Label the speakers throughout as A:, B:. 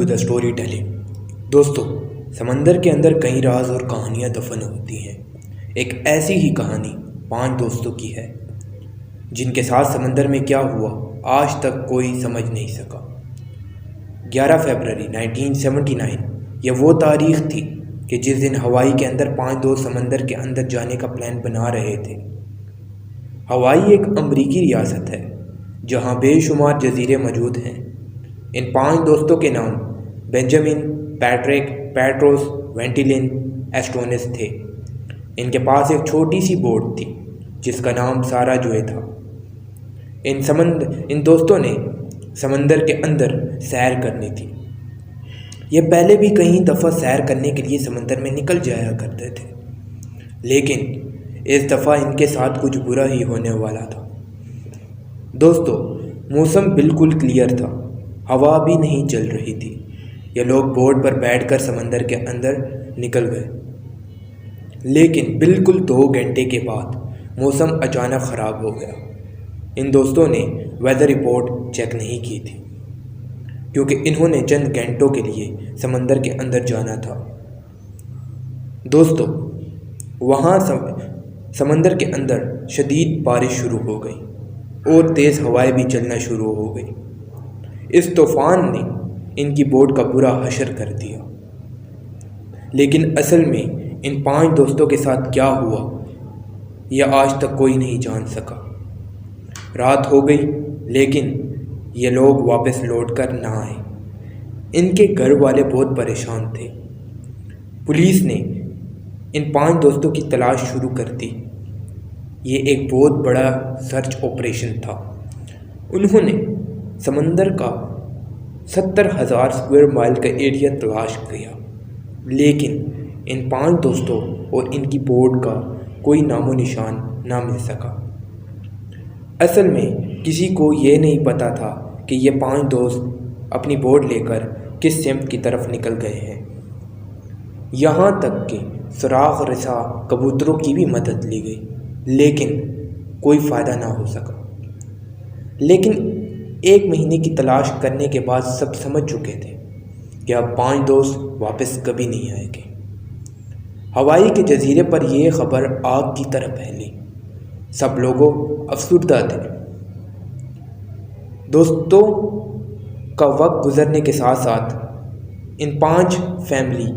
A: To the story telling. دوستو، سمندر کے اندر کئی راز اور کہانیاں دفن ہوتی ہیں۔ ایک ایسی ہی کہانی 5 دوستوں کی ہے جن کے ساتھ سمندر میں کیا ہوا آج تک کوئی سمجھ نہیں سکا۔ 11 فروری 1979 یہ وہ تاریخ تھی کہ جس دن ہوائی کے اندر 5 دوست سمندر کے اندر جانے کا پلان بنا رہے تھے۔ ہوائی ایک امریکی ریاست ہے جہاں بے شمار جزیرے موجود ہیں۔ ان 5 دوستوں کے نام بینجامن، پیٹرک، پیٹروس، وینٹیلن، ایسٹونس تھے۔ ان کے پاس ایک چھوٹی سی بوٹ تھی جس کا نام سارا جوئے تھا۔ ان دوستوں نے سمندر کے اندر سیر کرنی تھی۔ یہ پہلے بھی کئی دفعہ سیر کرنے کے لیے سمندر میں نکل جایا کرتے تھے، لیکن اس دفعہ ان کے ساتھ کچھ برا ہی ہونے والا تھا۔ دوستو، موسم بالکل کلیئر تھا، ہوا بھی نہیں چل رہی تھی۔ یہ لوگ بوٹ پر بیٹھ کر سمندر کے اندر نکل گئے، لیکن بالکل 2 گھنٹے کے بعد موسم اچانک خراب ہو گیا۔ ان دوستوں نے ویدر رپورٹ چیک نہیں کی تھی کیونکہ انہوں نے چند گھنٹوں کے لیے سمندر کے اندر جانا تھا۔ دوستو، وہاں سمندر کے اندر شدید بارش شروع ہو گئی اور تیز ہوائیں بھی چلنا شروع ہو گئی۔ اس طوفان نے ان کی بوٹ کا برا حشر کر دیا، لیکن اصل میں ان 5 دوستوں کے ساتھ کیا ہوا یہ آج تک کوئی نہیں جان سکا۔ رات ہو گئی لیکن یہ لوگ واپس لوٹ کر نہ آئے۔ ان کے گھر والے بہت پریشان تھے۔ پولیس نے ان 5 دوستوں کی تلاش شروع کر دی۔ یہ ایک بہت بڑا سرچ آپریشن تھا۔ انہوں نے سمندر کا 70,000 اسکوائر مائل کا ایریا تلاش کیا، لیکن ان 5 دوستوں اور ان کی بوٹ کا کوئی نام و نشان نہ مل سکا۔ اصل میں کسی کو یہ نہیں پتا تھا کہ یہ 5 دوست اپنی بوٹ لے کر کس سمت کی طرف نکل گئے ہیں۔ یہاں تک کہ سراغ رساں کبوتروں کی بھی مدد لی گئی، لیکن کوئی فائدہ نہ ہو سکا۔ لیکن 1 مہینے کی تلاش کرنے کے بعد سب سمجھ چکے تھے کہ اب 5 دوست واپس کبھی نہیں آئیں گے۔ ہوائی کے جزیرے پر یہ خبر آگ کی طرح پھیلی۔ سب لوگوں افسردہ تھے۔ دوستوں کا وقت گزرنے کے ساتھ ساتھ ان 5 فیملی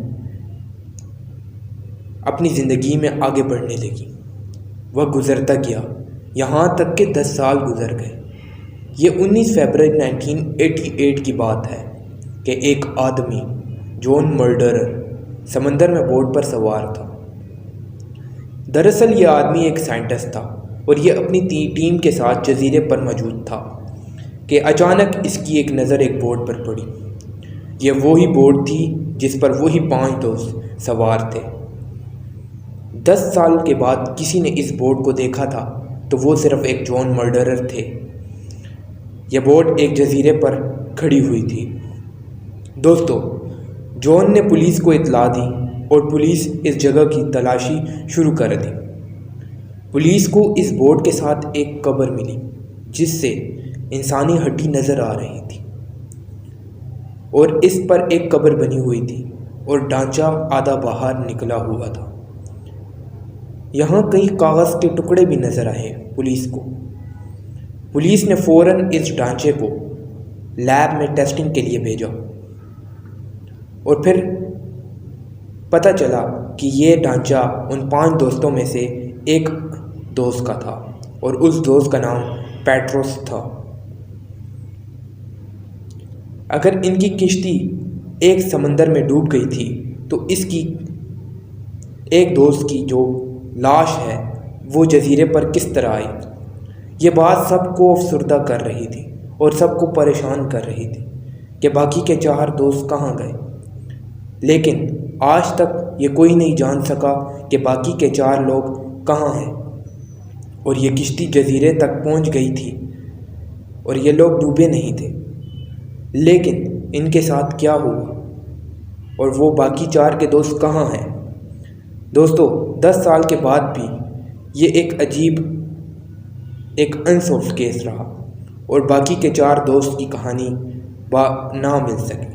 A: اپنی زندگی میں آگے بڑھنے لگی۔ وقت گزرتا گیا، یہاں تک کہ 10 سال گزر گئے۔ یہ 19 فروری 1988 کی بات ہے کہ ایک آدمی، جون مرڈرر، سمندر میں بوٹ پر سوار تھا۔ دراصل یہ آدمی ایک سائنٹسٹ تھا اور یہ اپنی ٹیم کے ساتھ جزیرے پر موجود تھا کہ اچانک اس کی ایک نظر ایک بوٹ پر پڑی۔ یہ وہی بوٹ تھی جس پر وہی 5 دوست سوار تھے۔ 10 سال کے بعد کسی نے اس بوٹ کو دیکھا تھا تو وہ صرف ایک جون مرڈرر تھے۔ یہ بوٹ ایک جزیرے پر کھڑی ہوئی تھی۔ دوستو، جون نے پولیس کو اطلاع دی اور پولیس اس جگہ کی تلاشی شروع کر دی۔ پولیس کو اس بوٹ کے ساتھ ایک قبر ملی جس سے انسانی ہڈی نظر آ رہی تھی، اور اس پر ایک قبر بنی ہوئی تھی اور ڈھانچہ آدھا باہر نکلا ہوا تھا۔ یہاں کئی کاغذ کے ٹکڑے بھی نظر آئے پولیس کو۔ پولیس نے فوراً اس ڈھانچے کو لیب میں ٹیسٹنگ کے لیے بھیجا، اور پھر پتہ چلا کہ یہ ڈھانچہ ان 5 دوستوں میں سے ایک دوست کا تھا، اور اس دوست کا نام پیٹروس تھا۔ اگر ان کی کشتی ایک سمندر میں ڈوب گئی تھی تو اس کی ایک دوست کی جو لاش ہے وہ جزیرے پر کس طرح آئی؟ یہ بات سب کو افسردہ کر رہی تھی اور سب کو پریشان کر رہی تھی کہ باقی کے 4 دوست کہاں گئے۔ لیکن آج تک یہ کوئی نہیں جان سکا کہ باقی کے 4 لوگ کہاں ہیں، اور یہ کشتی جزیرے تک پہنچ گئی تھی اور یہ لوگ ڈوبے نہیں تھے، لیکن ان کے ساتھ کیا ہوا اور وہ باقی 4 کے دوست کہاں ہیں؟ دوستو، 10 سال کے بعد بھی یہ ایک عجیب انسولوڈ کیس رہا، اور باقی کے 4 دوست کی کہانی نہ مل سکی۔